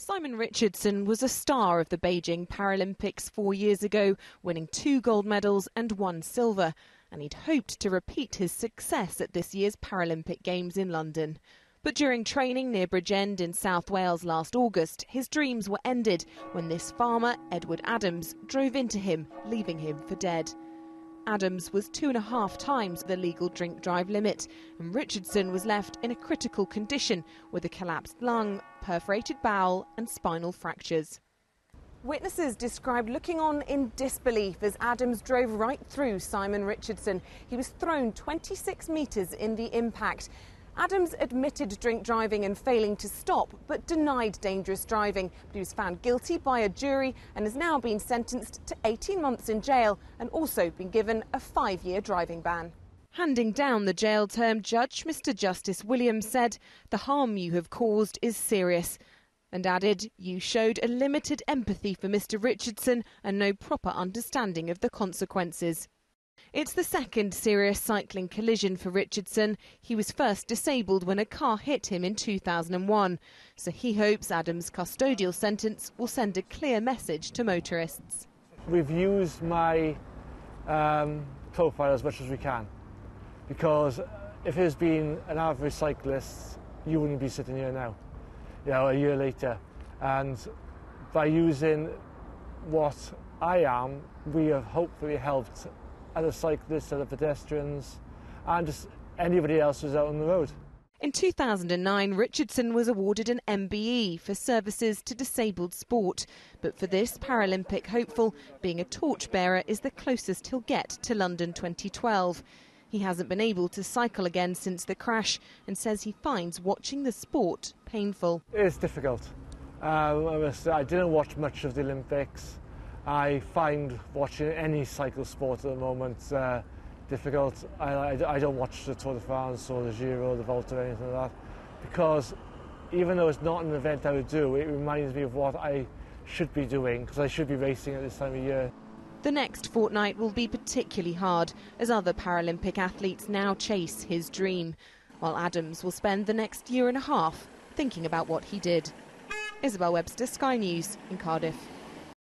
Simon Richardson was a star of the Beijing Paralympics 4 years ago, winning 2 gold medals and 1 silver, and he'd hoped to repeat his success at this year's Paralympic Games in London. But during training near Bridgend in South Wales last August, his dreams were ended when this farmer, Edward Adams, drove into him, leaving him for dead. Adams was 2.5 times the legal drink-drive limit, and Richardson was left in a critical condition with a collapsed lung, perforated bowel and spinal fractures. Witnesses described looking on in disbelief as Adams drove right through Simon Richardson. He was thrown 26 metres in the impact. Adams admitted drink driving and failing to stop, but denied dangerous driving. But he was found guilty by a jury and has now been sentenced to 18 months in jail and also been given a 5-year driving ban. Handing down the jail term, Judge Mr. Justice Williams said, "The harm you have caused is serious," and added, "You showed a limited empathy for Mr. Richardson and no proper understanding of the consequences." It's the second serious cycling collision for Richardson. He was first disabled when a car hit him in 2001. So he hopes Adams' custodial sentence will send a clear message to motorists. We've used my profile as much as we can, because if it has been an average cyclist, you wouldn't be sitting here now, a year later. And by using what I am, we have hopefully helped other cyclists, other pedestrians, and just anybody else who's out on the road. In 2009, Richardson was awarded an MBE for services to disabled sport. But for this Paralympic hopeful, being a torchbearer is the closest he'll get to London 2012. He hasn't been able to cycle again since the crash and says he finds watching the sport painful. It's difficult. I didn't watch much of the Olympics. I find watching any cycle sport at the moment difficult. I don't watch the Tour de France or the Giro, the Volta or anything like that, because even though it's not an event I would do, it reminds me of what I should be doing, because I should be racing at this time of year. The next fortnight will be particularly hard as other Paralympic athletes now chase his dream, while Adams will spend the next 1.5 years thinking about what he did. Isabel Webster, Sky News in Cardiff.